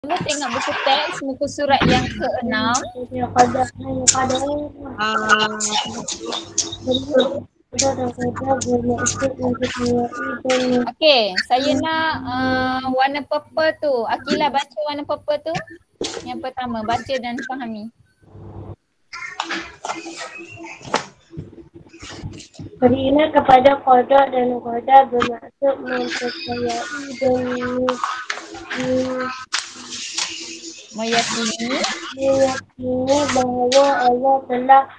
Kamu tengok buku teks muka surat yang ke-6. Okey, saya nak warna purple tu. Akilah baca warna purple tu. Yang pertama, baca dan fahami. Beriman kepada qada dan qadar bermaksud mempercayai dan Meyakini bahawa Allah telah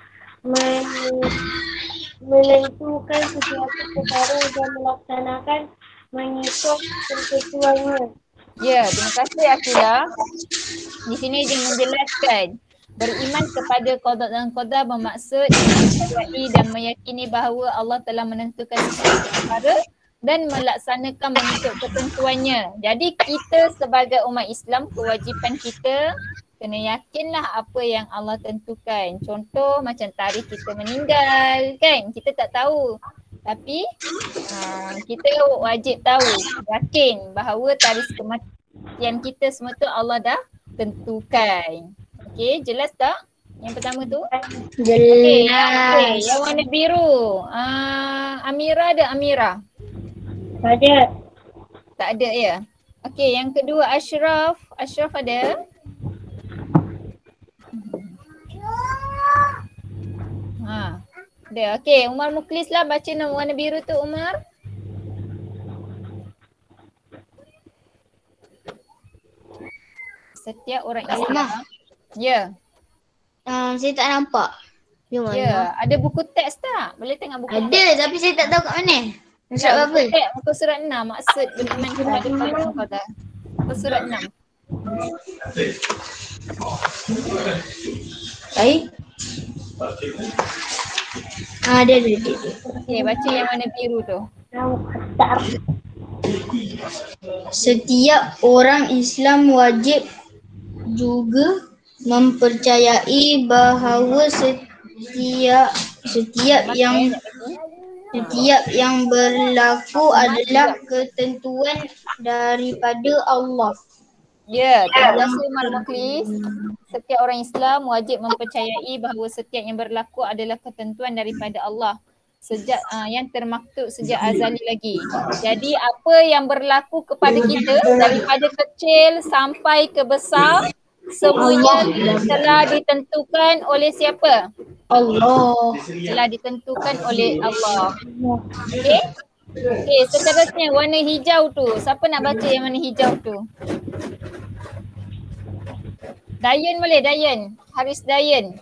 menentukan sesuatu perkara dan melaksanakan mengikut ketentuannya. Ya, terima kasih Akilah. Di sini dia menjelaskan beriman kepada qada dan qadar bermaksud mempercayai dan meyakini bahawa Allah telah menentukan sesuatu perkara dan melaksanakan mengikut ketentuannya. Jadi kita sebagai umat Islam, kewajipan kita kena yakinlah apa yang Allah tentukan. Contoh macam tarikh kita meninggal, kan? Kita tak tahu. Tapi kita wajib tahu, yakin bahawa tarikh kematian kita semua tu Allah dah tentukan. Okey, jelas tak? Yang pertama tu? Okey, yang warna biru. Amira ada Amira? Ada. Tak ada ya? Okey, yang kedua Ashraf. Ashraf ada? Ada. Okey, Umar Muklis lah baca nama warna biru tu Umar. Setiap orang Islam. Ya. Saya tak nampak. Ya, ada buku teks tak? Boleh tengok buku teks? Ada, tapi saya tak tahu kat mana. Surat Ya, apa? buku teks, muka surat 6. Maksud beriman kepada qada dan qadar. Muka surat 6. Baik. Ada. Okey, baca yang warna biru tu. Setiap orang Islam wajib juga mempercayai bahawa setiap yang berlaku adalah ketentuan daripada Allah. Ya, terima kasih Umar Muklis. Setiap orang Islam wajib mempercayai bahawa setiap yang berlaku adalah ketentuan daripada Allah. Yang termaktub sejak azali lagi. Jadi apa yang berlaku kepada kita daripada kecil sampai ke besar, semuanya telah ditentukan oleh siapa? Allah. Telah ditentukan oleh Allah. Okey? Okey, seterusnya warna hijau tu. Siapa nak baca yang warna hijau tu? Dayan boleh, Dayan. Haris Dayan.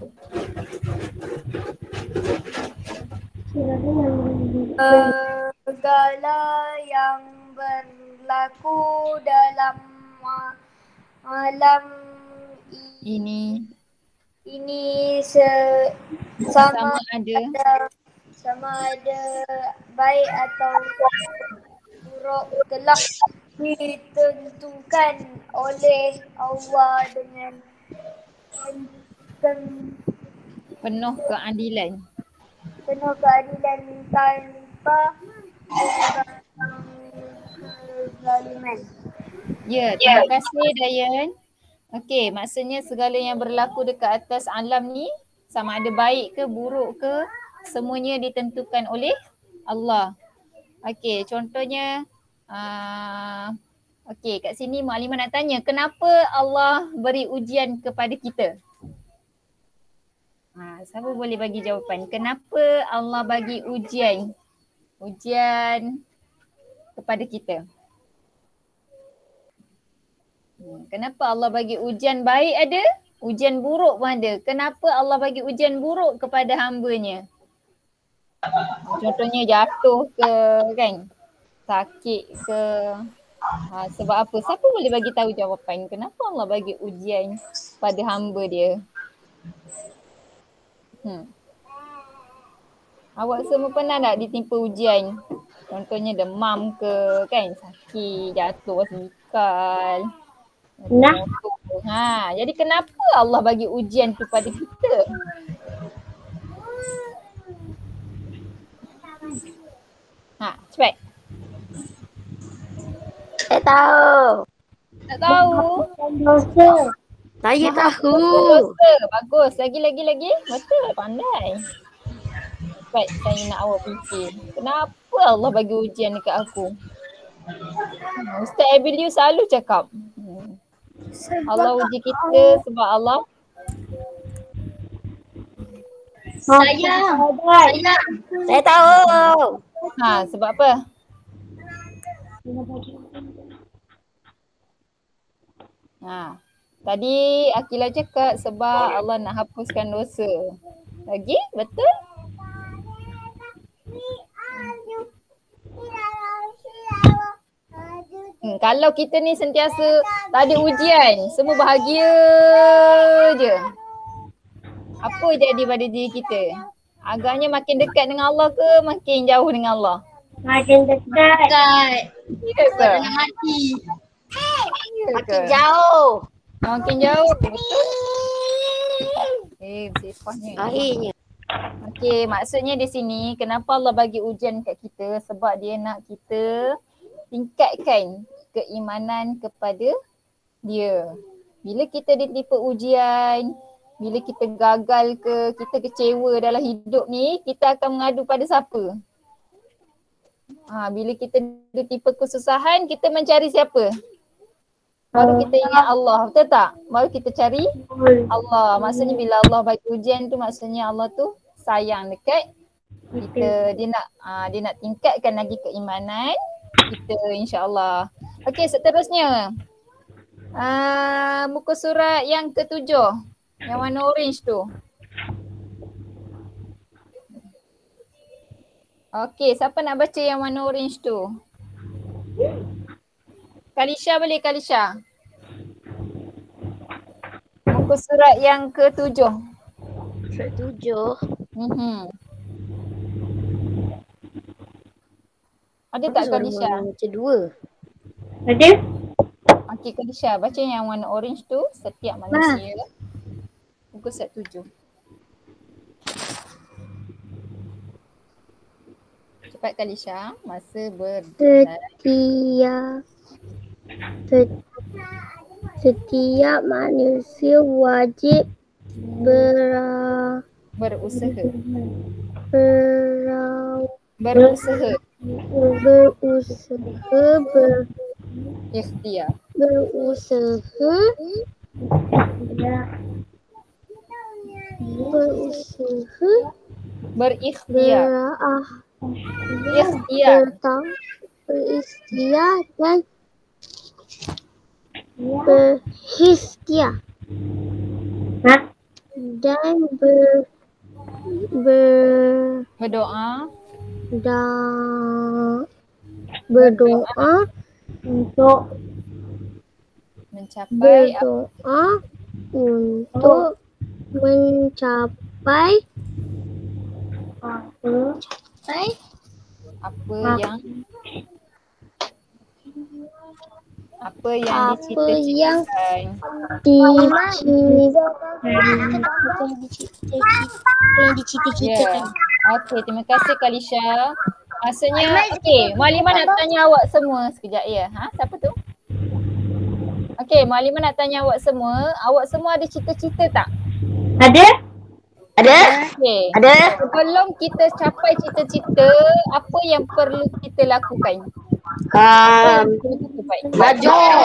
Segala yang berlaku dalam alam ini sama ada baik atau buruk telah ditentukan oleh Allah dengan penuh keadilan tanpa kezaliman. Ya, terima kasih Dayan. Okey, maksudnya segala yang berlaku dekat atas alam ni sama ada baik ke buruk ke, semuanya ditentukan oleh Allah. Okey, contohnya okey, kat sini Mak Alimah nak tanya, kenapa Allah beri ujian kepada kita? Siapa boleh bagi jawapan? Kenapa Allah bagi ujian kepada kita? Kenapa Allah bagi ujian baik ada, ujian buruk pun ada. Kenapa Allah bagi ujian buruk kepada hamba-Nya? Contohnya jatuh ke, kan? Sakit ke? Sebab apa? Siapa boleh bagi tahu jawapan? Kenapa Allah bagi ujian pada hamba Dia? Awak semua pernah tak ditimpa ujian? Contohnya demam ke, kan? Sakit, jatuh basikal. Jadi kenapa Allah bagi ujian tu pada kita? Cepat. Saya tahu. Tak tahu. Dosa. Saya tahu. Dosa. Bagus. Lagi. Betul. Pandai. Baik, saya nak awak fikir. Kenapa Allah bagi ujian dekat aku? Ustaz Abiliu selalu cakap. Allah uji kita sebab Allah. Sayang. Saya tahu. Sebab apa? Tadi Akila cakap sebab Allah nak hapuskan dosa. Lagi? Betul? Kalau kita ni sentiasa tak ada ujian, semua bahagia je. Apa jadi pada diri kita? Agaknya makin dekat dengan Allah ke makin jauh dengan Allah? Makin dekat. Dekat. Ya ke? Dengan hati. Ya ke? Makin jauh. Makin jauh. Betul. Sifahnya. Akhirnya. Okey, maksudnya di sini kenapa Allah bagi ujian kat kita? Sebab dia nak kita tingkatkan keimanan kepada dia. Bila kita ditimpa ujian, bila kita gagal ke, kita kecewa dalam hidup ni, kita akan mengadu pada siapa? Bila kita ditimpa kesusahan, kita mencari siapa? Baru kita ingat Allah, betul tak? Baru kita cari Allah. Maksudnya bila Allah bagi ujian tu, maksudnya Allah tu sayang dekat kita. Dia nak tingkatkan lagi keimanan kita, insya-Allah. Okey, seterusnya. Muka surat yang ke-7. Yang warna orange tu. Okey, siapa nak baca yang warna orange tu? Kalisha boleh, Kalisha? Muka surat yang ke-7. Surat 7. Ada tak Kalisha? Baca 2. Ada? Okey, Kalisha baca yang warna orange tu. Setiap manusia. Muka surat 7. Cepat Kalisha, masa berjalan. Setiap manusia wajib berusaha. Ikhtiar. Berikhtiar. Berikhtiar dan berikhtiar dan berdoa untuk mencapai apa yang dicita-citakan. Okey, terima kasih Kalisha. Maksudnya, okey, Mualimah nak tanya awak semua sekejap ya. Siapa tu? Okey, Mualimah nak tanya awak semua ada cita-cita tak? Ada? Okey. Ada. Sebelum kita capai cita-cita, apa yang perlu kita lakukan? Belajar.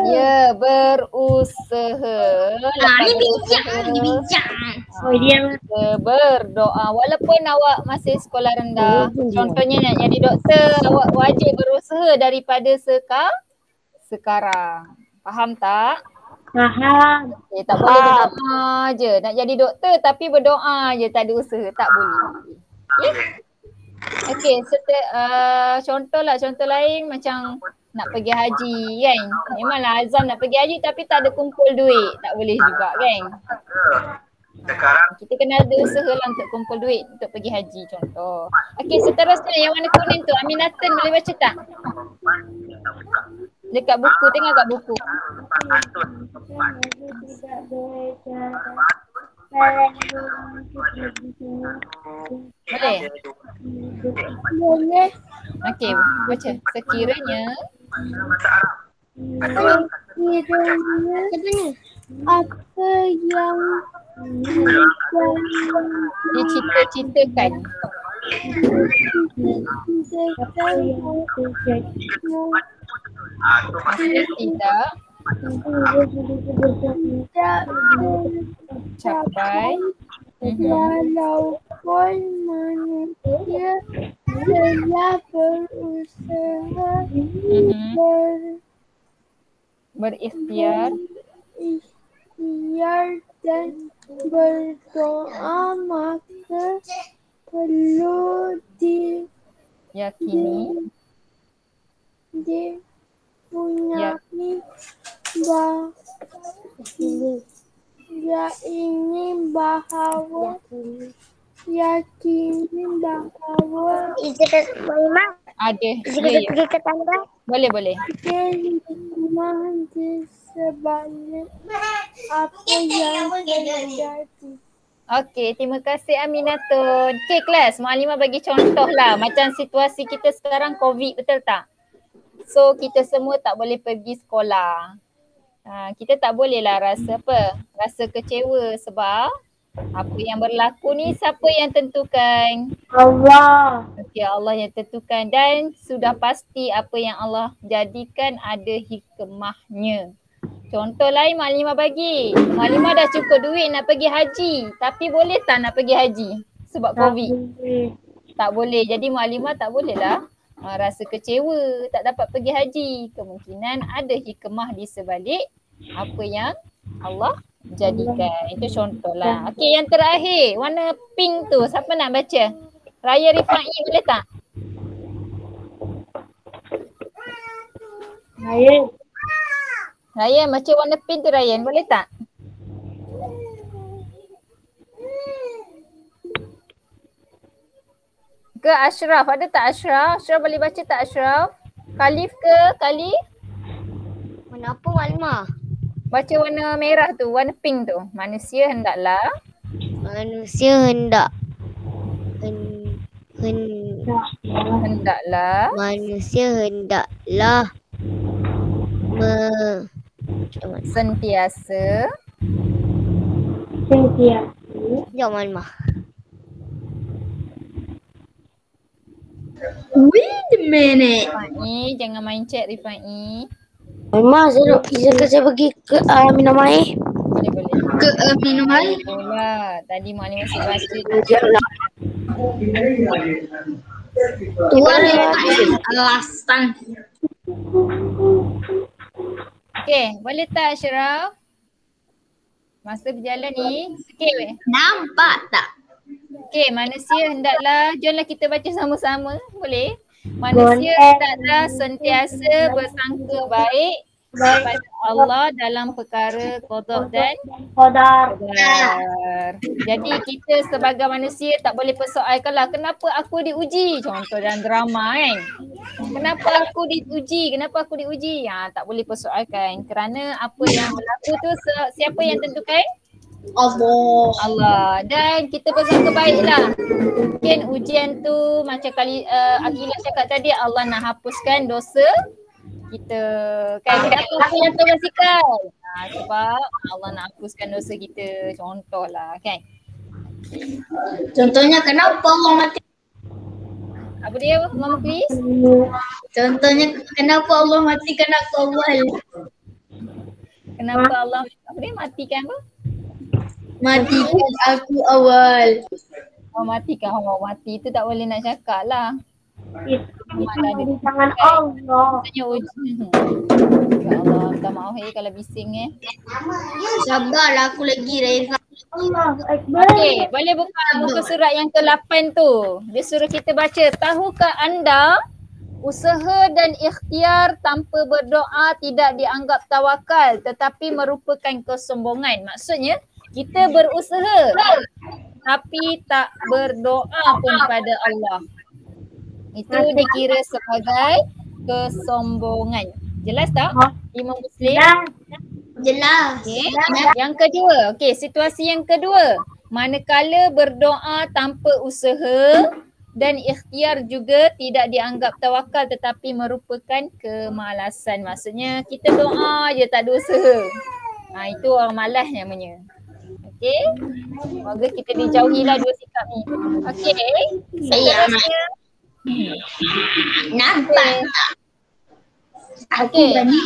Ya, berusaha. Ni bincang. Berdoa. Walaupun awak masih sekolah rendah, contohnya nak jadi doktor, awak wajib berusaha daripada sekarang. Faham tak? Faham. Tak boleh berdoa je. Nak jadi doktor tapi berdoa je, tak ada usaha. Tak boleh. Okey, contoh lain macam nak pergi haji kan. Memanglah azam nak pergi haji tapi tak ada kumpul duit. Tak boleh juga kan. Kita kena ada usaha lah untuk kumpul duit untuk pergi haji contoh. Okey, seterusnya yang warna kuning tu, Aminatun boleh baca tak? Dekat buku, tengok kat buku. Boleh? Okey, baca. Sekiranya Sekiranya apa yang Dicita-citakan. Tidak capai. Walaupun manusia telah berusaha Berikhtiar. berikhtiar dan berdoa, maka perlu Yakini. dipunyai yakini bahawa Ada. Ya, ya. Boleh. ada hikmah di sebalik apa yang terjadi. Okey, terima kasih Aminatun. Okey kelas, Muallimah bagi contoh lah. Macam situasi kita sekarang COVID, betul tak? So kita semua tak boleh pergi sekolah. Kita tak boleh lah rasa apa? Rasa kecewa sebab apa yang berlaku ni siapa yang tentukan? Allah. Okey, Allah yang tentukan dan sudah pasti apa yang Allah jadikan ada hikmahnya. Contoh lain Maklimah bagi. Maklimah dah cukup duit nak pergi haji. Tapi boleh tak nak pergi haji? Sebab COVID. Tak boleh. Jadi Maklimah tak boleh lah rasa kecewa tak dapat pergi haji. Kemungkinan ada hikmah di sebalik apa yang Allah jadikan. Itu contoh lah. Okey, yang terakhir. Warna pink tu. Siapa nak baca? Raya Rifai boleh tak? Ryan, baca warna pink tu Ryan, boleh tak? Ke Ashraf, ada tak Ashraf? Ashraf boleh baca tak Ashraf? Khalif ke? Khalif? Mana apa Maklimah? Baca warna merah tu, warna pink tu. Manusia hendaklah. Hendaklah. Manusia hendaklah Sentiasa. Sekejap Maklimah. Wait a minute. Rifai, jangan main chat Rifai. Maklimah, izinkan saya pergi ke minum air. Boleh. Ke minum air. Bola. Tadi Maklimah masih baca. Tuan alasan. Okey, boleh tak Ashraf? Masa berjalan ni. Okey weh. Nampak tak? Okey, manusia hendaklah, jomlah kita baca sama-sama. Boleh? Manusia hendaklah sentiasa bersangka baik kepada Allah dalam perkara qada dan Qadar. qadar. Jadi kita sebagai manusia tak boleh persoalkanlah kenapa aku diuji. Contoh dalam drama kan. Kenapa aku diuji? Tak boleh persoalkan kerana apa yang berlaku tu siapa yang tentukan? Allah. Dan kita bersangka baiklah. Mungkin ujian tu macam kali Aqilah cakap tadi, Allah nak hapuskan dosa kita. Kan kenapa aku yang tu basikal? Sebab Allah nak hapuskan dosa kita. Contohlah kan. Contohnya kenapa Allah mati? Apa dia Mama Chris? Contohnya kenapa Allah matikan aku awal? Kenapa Allah apa dia matikan apa? Matikan aku awal. Matikan orang mati tu tak boleh nak cakap lah. Itu di tangan Allah. Tanya uji. Ya Allah, minta maaf kalau bising Sabarlah aku lagi Raifah. Allahu Akbar. Okey, boleh buka muka surat yang ke-8 tu. Dia suruh kita baca, tahukah anda usaha dan ikhtiar tanpa berdoa tidak dianggap tawakal tetapi merupakan kesombongan. Maksudnya kita berusaha tapi tak berdoa pun pada Allah. Itu dikira sebagai kesombongan. Jelas tak? Imam Muslim? Jelas. Okay. Yang kedua, situasi yang kedua. Manakala berdoa tanpa usaha, Dan ikhtiar juga tidak dianggap tawakal tetapi merupakan kemalasan. Maksudnya kita doa je tak ada usaha. Itu orang malas namanya. Okey. Semoga kita dijauhilah dua sikap ni. Okey. Seterusnya. Nampak Okey. tak? Aku Okey. berani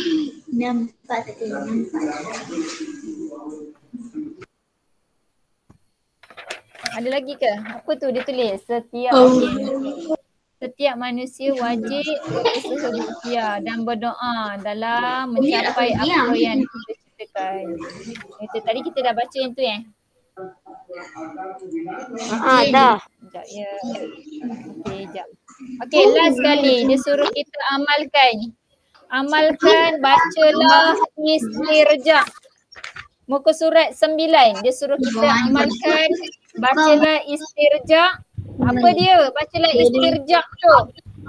nampak tak? Nampak. Ada lagi ke? Apa tu dia tulis? Setiap manusia wajib berusaha berikhtiar dan berdoa dalam mencapai apa yang kita citakan. Itu tadi kita dah baca yang tu Dah. Sekejap ya. Okey, sekejap. Okey, last sekali dia suruh kita amalkan. Amalkan, bacalah istirja. Muka surat 9. Dia suruh kita amalkan, bacalah istirja. Apa dia? Bacalah istirja tu.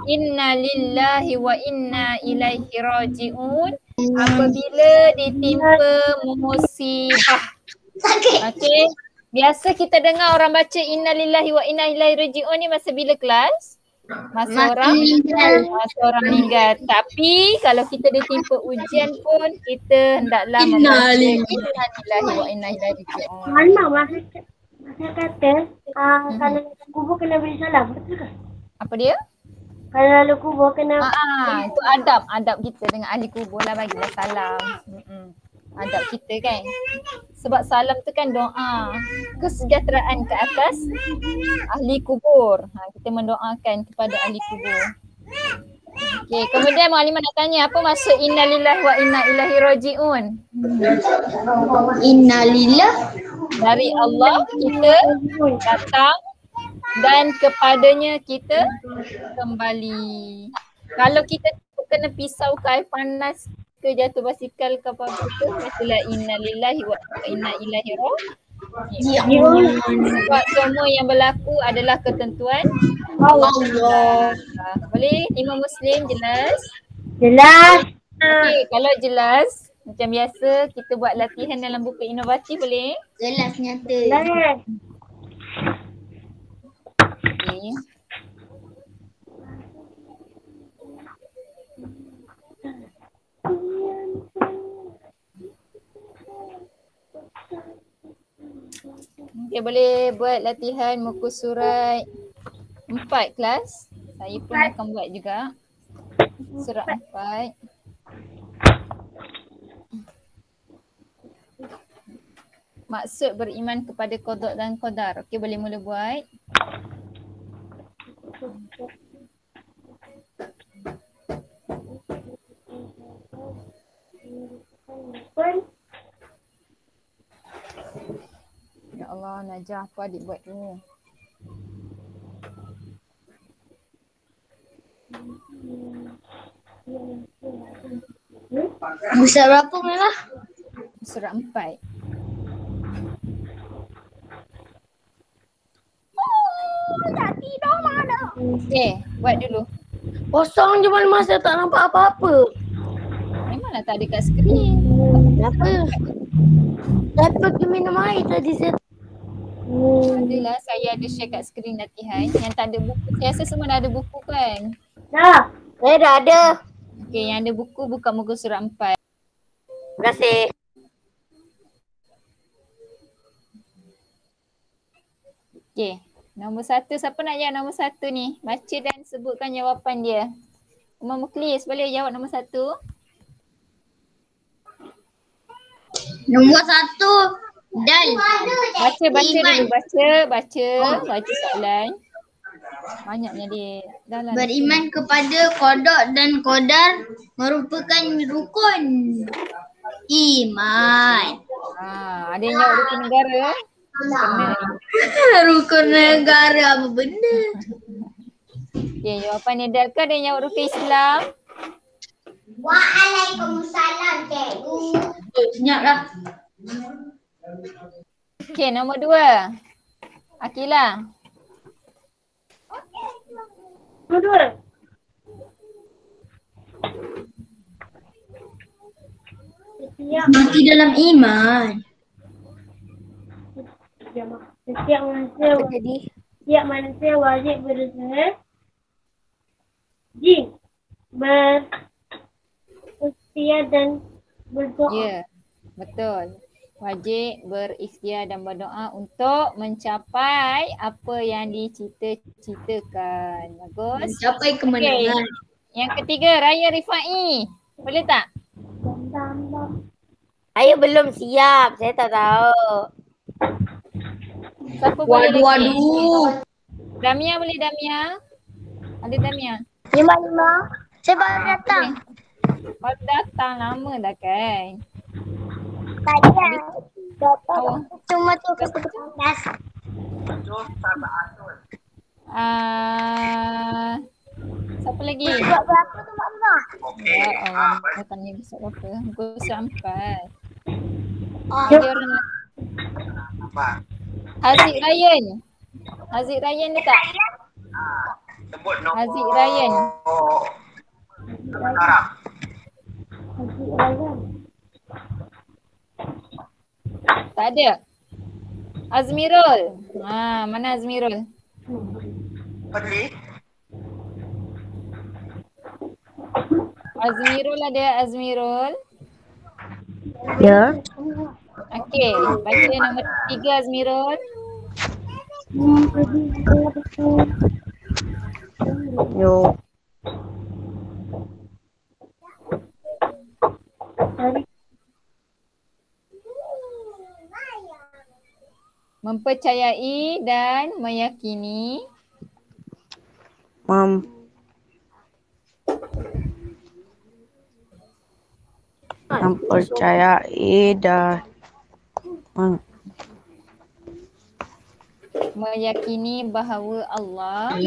Inna lillahi wa inna ilaihi raji'un. Apabila ditimpa musibah. Okey. Biasa kita dengar orang baca inna lillahi wa inna ilaihi raji'un ni masa bila kelas? Masa orang meninggal. Tapi kalau kita ditimpa ujian pun kita hendaklah membaca inna lillahi wa inna ilaihi raji'un. Mana masa kata kalau kubur kena beri salam, betul ke? Apa dia? Kalau lalu kubur kena Itu adab kita dengan ahli kubur lah, bagilah salam. Adab kita kan. Sebab salam tu kan doa kesejahteraan ke atas ahli kubur. Kita mendoakan kepada ahli kubur. Okey, kemudian Muallimah nak tanya apa maksud innalillahi wa inna ilaihi raji'un? Innalillah. Dari Allah kita datang dan kepadanya kita kembali. Kalau kita kena pisau ke air panas ke jatuh basikal ke apa-apa tu, bacalah innalillahi wa inna ilaihi raji'un. Sebab semua yang berlaku adalah ketentuan Allah. Boleh? 5 Muslim jelas? jelas. Okey, kalau jelas macam biasa kita buat latihan dalam buku inovasi boleh? Jelas nyata. Jelas. Okey. Okay, boleh buat latihan muka surat 4 kelas. Saya pun akan buat juga. Surat 4. Maksud beriman kepada qada dan qadar. Okey, boleh mula buat. Ya Allah, Najah apa adik buat ni? Musa berapa Mela? Surat 4. Okey, buat dulu. Kosong je mana masa tak nampak apa-apa. Memanglah tak ada kat skrin. Kenapa? Saya pergi minum air tadi saya. Adalah saya ada share kat skrin latihan yang tak ada buku. Saya rasa semua dah ada buku kan? Dah. Saya dah ada. Okey, yang ada buku buka muka surat 4. Terima kasih. Okey, nombor 1 siapa nak jawab nombor 1 ni? Baca dan sebutkan jawapan dia. Umar Muklis boleh jawab nombor 1? Nombor 1 Dal. Baca Iman. dulu, baca soalan. Banyaknya dia. Dah lah. Beriman kepada qada dan qadar merupakan rukun iman. Ada yang jawab rukun negara. Kena. Rukun negara apa benda? Okay, jawapan dia Dal ke ada yang jawab rukun Islam? Waalaikumsalam cikgu. Senyaplah. Okay, nombor 2. Akilah. Dua. Mati dalam iman. Setiap masa Jadi Setiap manusia wajib berusaha berikhtiar dan berdoa. Ya, betul. Wajib berikhtiar dan berdoa untuk mencapai apa yang dicita-citakan. Bagus. Mencapai kemenangan. Yang ketiga, Raya Rifai. Boleh tak? Saya belum siap. Saya tak tahu. Siapa boleh lagi? Waduh. Damia boleh, Damia? Ada Damia? 5. Saya baru datang. Baru datang lama dah kan? Tadi dapat Oh. cuma tu ke kertas. Siapa lagi? Buat berapa tu Mak Lina? Ya Allah, saya tanya besok berapa? Pukul 4. Ah, Ada orang nak. Haziq Ryan. Haziq Ryan ni tak? Haziq Ryan. Tak ada. Azmirul. Mana Azmirul? Azmirul ada Azmirul. Ya. Okey, baca nombor 3 Azmirul. Yo. Mempercayai dan meyakini mempercayai dan meyakini bahawa Allah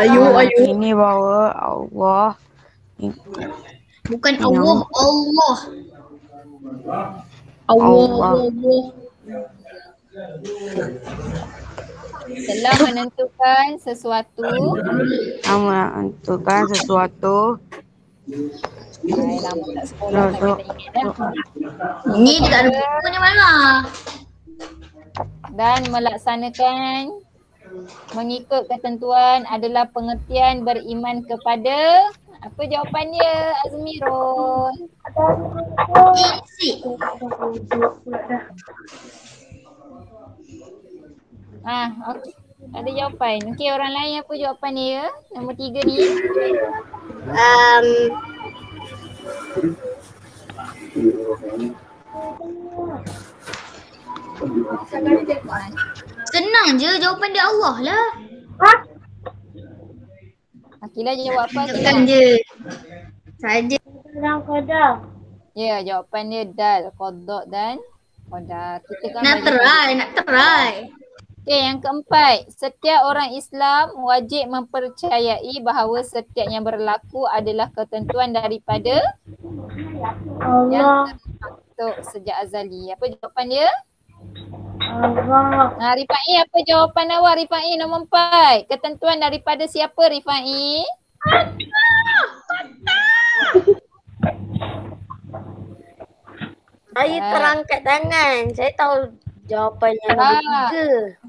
meyakini bahawa Allah Bukan Ya. Allah. Allah. telah menentukan sesuatu. menentukan sesuatu Lama tak sekolah sampai tak ingat dah. Ini dia tak ada buku ni mana? Dan melaksanakan mengikut ketentuan adalah pengertian beriman kepada. Apa jawapan dia Azmirul? Isi. Okey. Ada jawapan. Okey, orang lain apa jawapan dia? Nombor 3 ni. Senang je jawapan dia Allah lah. Akilah jawab apa? Tekan Akilah? je. Saja. Dalam kodok. Ya, jawapan dia dal, qada dan qadar. Kita kan Nak try. Okey, yang keempat. Setiap orang Islam wajib mempercayai bahawa setiap yang berlaku adalah ketentuan daripada yang Allah. termaktub sejak azali. Apa jawapan dia? Allah. Rifai, apa jawapan awak Rifai nombor 4? Ketentuan daripada siapa Rifai? Saya terangkat tangan. Saya tahu jawapannya nombor 3.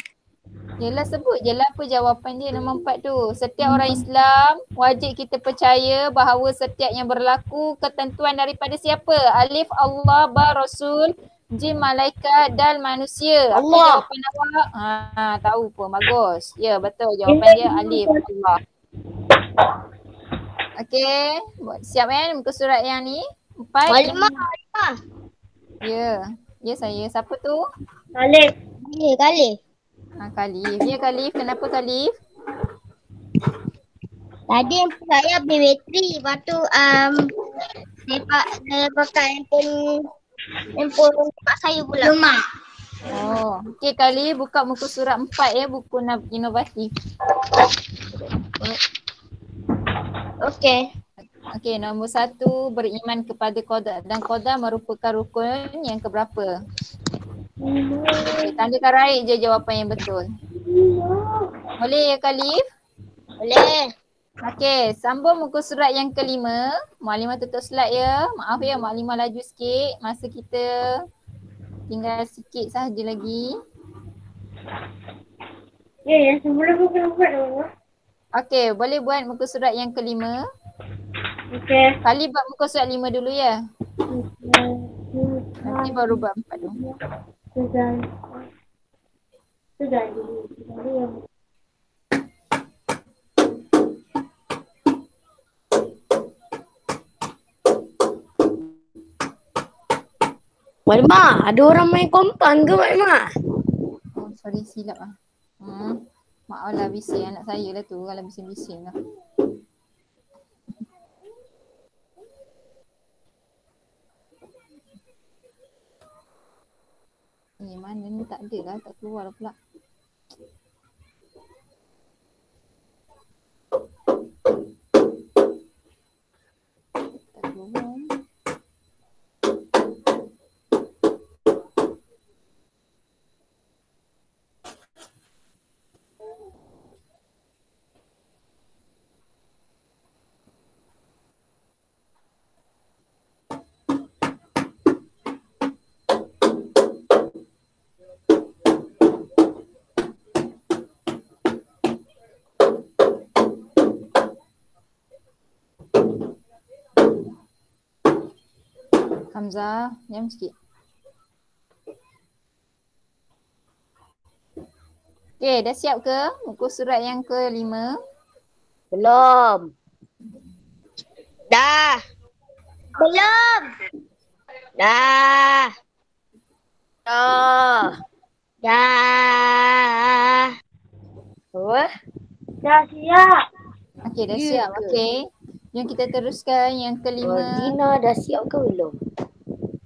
Yelah, sebut je lah apa jawapan dia nombor 4 tu. Setiap orang Islam wajib kita percaya bahawa setiap yang berlaku ketentuan daripada siapa? Alif Allah, Ba Rasul, Jin malaikat dan manusia. Apa Allah. jawapan awak? Tahu pun, bagus. Ya, betul jawapan dia Alif Allah. Okey, siap kan muka surat yang ni? 4. Malimah. Ya. Ya saya. Siapa tu? Khalif. Kali. Khalif. Ya Khalif. Kenapa Khalif? Tadi saya habis bateri. Lepas tu saya pakai handphone mak saya pula. Lemak. Oh. Okey Khalif, buka muka surat 4 ya, buku inovatif. Okey. Okey, nombor 1, beriman kepada qada dan qadar merupakan rukun yang keberapa? Okay, tandakan raih je jawapan yang betul. Boleh ya Khalif? Boleh. Okey, sambung muka surat yang kelima. Maklimah tutup slide ya. Maaf ya, Maklimah laju sikit. Masa kita tinggal sikit sahaja lagi. Ya, sebelum aku kena buat dulu. Okey, boleh buat muka surat yang kelima. Okey. Kali buat muka surat 5 dulu ya. Nanti baru buat 4 tu. Sudah. Sudah. Mak Mak, ada orang main kompan ke Mak Mak? Oh, sorry silap ah. Maaf lah bising anak saya lah tu. Kalau bising-bising lah. Mana ni tak ada lah. Tak keluar pula. Tak keluar. Hamzah, diam sikit. Okey, dah siap ke muka surat yang ke-5? Belum. Dah. Belum. Dah. Dah. Dah. Apa? Dah siap. Okey, dah Ya siap. ke? Okey. Yang kita teruskan yang kelima. Dina dah siap ke belum?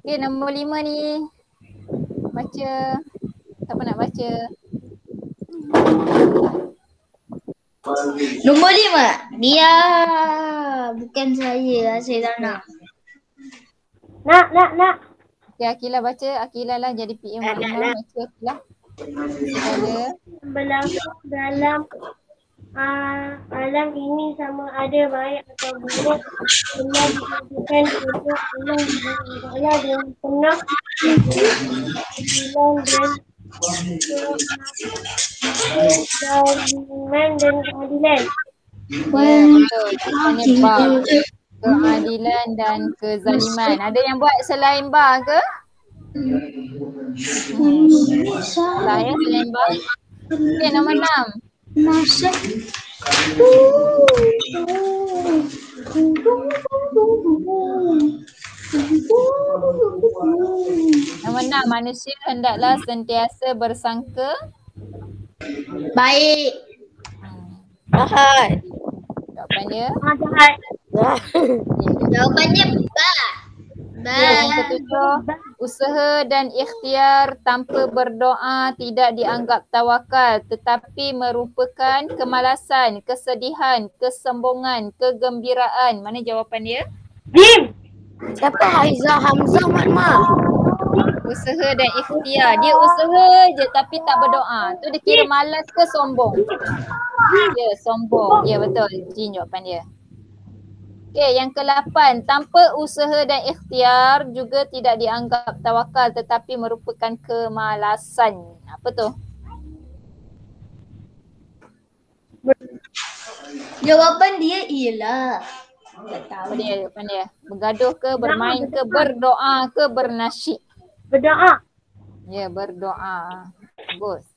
Okey, nombor 5 ni. Baca. Siapa nak baca? Nombor 5. Dia bukan saya tak nak. Nak. Okey, Akilah baca. Akilah lah jadi PM Mak Imam. Baca Akilah. Ada. Berlangsung dalam alam ini sama ada baik atau buruk, benar ditentukan oleh Allah Taala dengan penuh keadilan dan keadilan. Ya, betul. Jawapannya ba. Keadilan dan kezaliman. Ada yang buat selain ba ke? Salah ya selain ba. Okey, nombor 6. Nombor 6. Manusia hendaklah sentiasa bersangka Baik. Ahad. jawapan dia. Jahat. Jawapannya ba. Yang ketujuh, usaha dan ikhtiar tanpa berdoa tidak dianggap tawakal tetapi merupakan kemalasan, kesedihan, kesombongan, kegembiraan. Mana jawapan dia? Jim. Siapa Haizah Hamzah Mak Mak? Usaha dan ikhtiar. Dia usaha je tapi tak berdoa. Tu dia kira malas ke sombong? Ya, sombong. Ya, betul. Jin jawapan dia. Okey, yang ke-8. Tanpa usaha dan ikhtiar juga tidak dianggap tawakal tetapi merupakan kemalasan. Apa tu? Jawapan dia ialah Apa dia jawapan dia? Bergaduh ke, bermain ke, berdoa ke, bernasyid? Berdoa. Ya, berdoa. Bagus.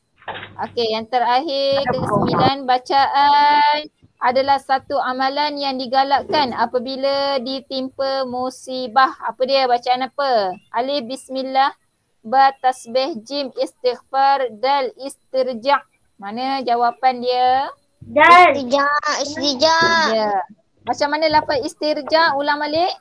Okey, yang terakhir ke-9, bacaan adalah satu amalan yang digalakkan apabila ditimpa musibah. Apa dia? Bacaan apa? Alif bismillah, ba tasbih, jim istighfar, dal istirja'. Mana jawapan dia? Dan. istijak. Ya. Macam mana lafaz istirja'? Ulang balik.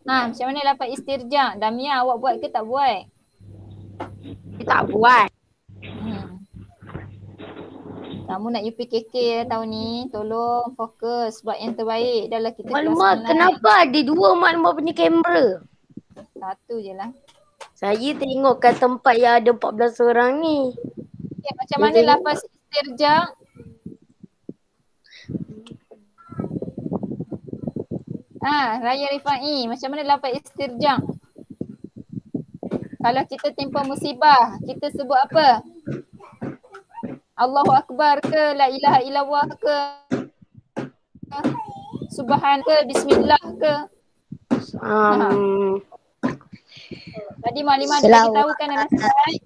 Macam mana lafaz istirja'? Damia, awak buat ke tak buat? Dia tak buat. Kamu nak UPKK tahun ni, tolong fokus buat yang terbaik. Dah lah kita kelas Mak, kenapa ada dua Mak punya kamera? Satu je lah. Saya tengok kat tempat yang ada 14 orang ni. Okay, macam mana lafaz istirja'? Raya Rifai, macam mana lafaz istirja'? Kalau kita timpa musibah, kita sebut apa? Allahu Akbar ke, La ilaha illallah ke, Subhan ke, Bismillah ke? Tadi Maklimah ada bagi tahu kan dalam slide?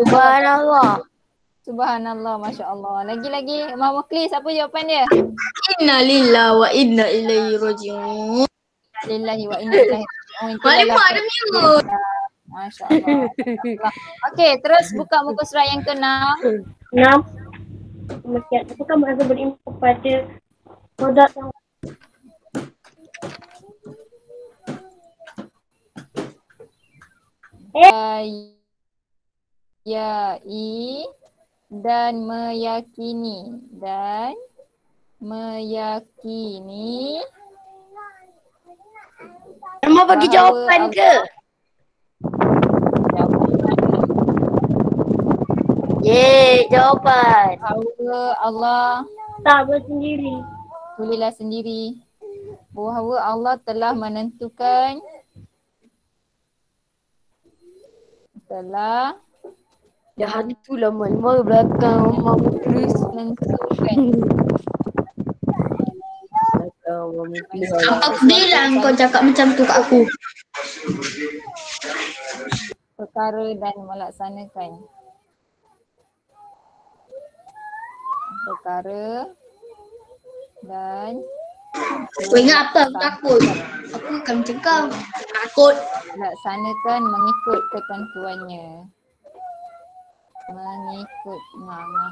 Subhanallah. Subhanallah, Masya Allah. Lagi-lagi, Imam Mukhlis, apa jawapan dia? Inna lillahi wa inna ilaihi raji'un. Lillahi wa inna ilaihi raji'un. Maklimah ada mute. Masya Allah. Okey, terus buka muka surat yang ke-6. 6. Apakah merasa beriman kepada produk yang Yai dan meyakini Emang bagi jawapan ke? Jawapan. Bahawa Allah tak bersendiri. tulislah sendiri bahawa Allah telah menentukan Dah hantulah Maklimah belakang Imam Mukhlis. Apa bilang kau cakap macam tu kat aku? perkara dan melaksanakan perkara dan Kau ingat apa? Aku takut. Aku bukan macam kau. Takut. melaksanakan mengikut ketentuannya. Mengikut mama.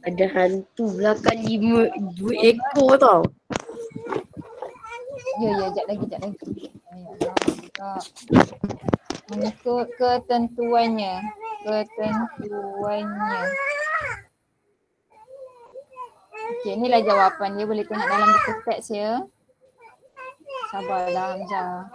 Ada hantu belakang 2 ekor tau. Ya, jap lagi. Ya Allah. Mengikut ketentuannya. Okey, inilah jawapan dia. Boleh tengok dalam buku teks ya. Sabarlah Hamzah.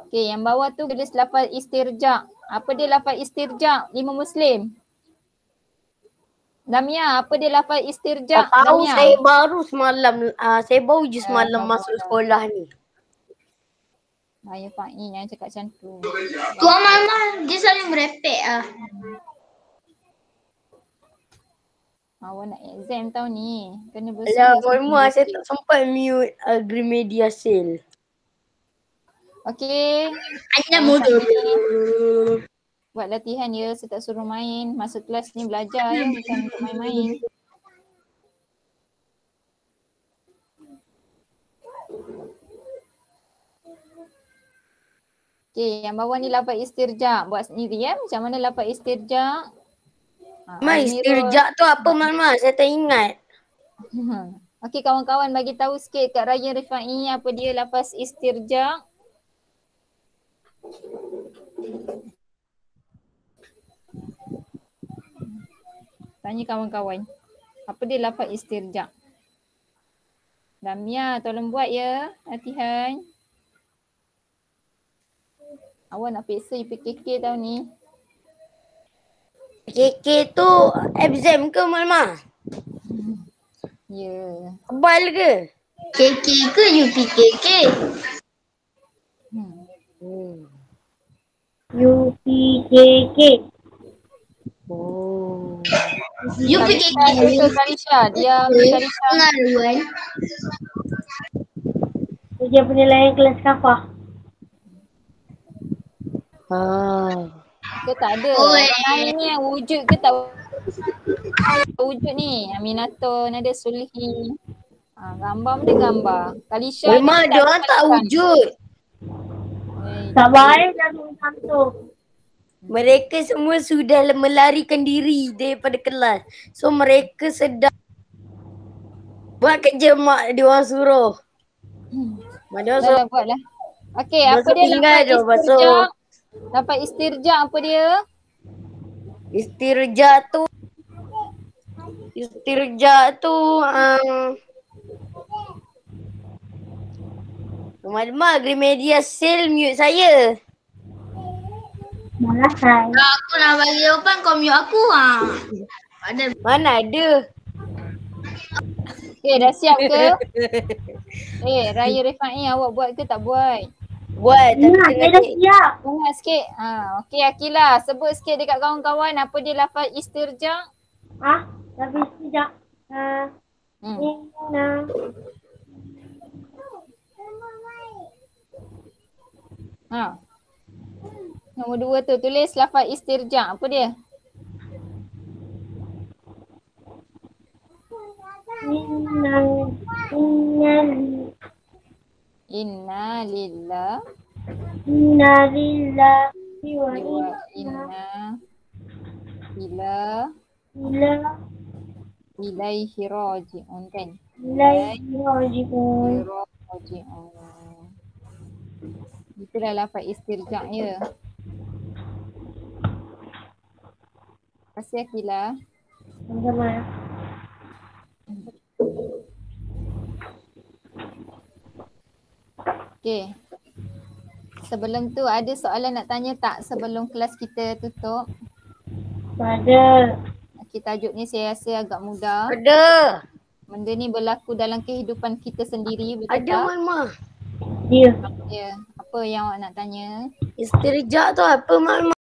Okey, yang bawah tu tulis lafaz istirja'. Apa dia lafaz istirja'? 5 Muslim. Damia, apa dia lafaz istirja'? Tak tahu, Damia. saya baru semalam, saya baru je semalam masuk sekolah ni. Ya Fa'i yang cakap macam tu. Tuan Mama, dia selalu merepek ah. Awak nak exam tahun ni. Kena Alah, Maklimah saya tak sempat mute Grimedia Sale. Okey. Anda mudur. Buat latihan ya, saya tak suruh main. Masa kelas ni belajar ya, bukan untuk main-main. Okey, yang bawah ni lafaz istirja'. Buat sendiri ya. Macam mana lafaz istirja'? Istirja' tu apa Maklimah? Saya tak ingat. Okey, kawan-kawan bagi tahu sikit kat Raya Rifa'i apa dia lafaz istirja'. Tanya kawan-kawan. Apa dia lafaz istirja'? Damia, tolong buat ya latihan. Awak nak periksa UPKK tahun ni. KK tu exam ke Maklimah? Ya. Tebal ke? KK ke UPKK? UPKK. Oh. UPKK. Betul Kalisha. Dia Kalisha. Pengaruan. Ujian penilaian kelas kafah. Ke tak ada. Oi. Orang lain ni yang wujud ke tak wujud ni. Aminato, Nadia Sulhi. Gambar mana gambar? Kalisha Maklimah dia orang tak wujud. Tak baik dah macam tu. Mereka semua sudah melarikan diri daripada kelas. So mereka sedang buat kerja mak dia orang suruh. Mak dia orang suruh. Dah buatlah. Okey, Masuk apa dia tinggal lafaz je, masuk. istirja'? Lafaz istirja' apa dia? Istirja tu Maklimah Grimedia Sale mute saya. Balasan. Aku nak bagi jawapan kau mute aku. Ada. Mana ada. Dah siap ke? Raya Rifai awak buat ke tak buat? Buat tapi Ingat, saya tengah dah ni. siap. Ingat sikit. Okey Akilah, sebut sikit dekat kawan-kawan apa dia lafaz istirja'. Tapi sekejap. Inna. Nombor 2 tu tulis lafaz istirja'. Apa dia? Inna lillahi wa wa inna inna ilaihi raji'un kan? ilaihi raji'un. Raji'un. Itulah lafaz istirja' ya. Terima kasih Akilah. Sama. Okey. Sebelum tu ada soalan nak tanya tak sebelum kelas kita tutup? Pada. Okey, tajuk ni saya rasa agak mudah. Ada. Benda ni berlaku dalam kehidupan kita sendiri, betul Ada tak? Malma. Dia. Ya. Apa yang awak nak tanya? Istirja tu apa Malma?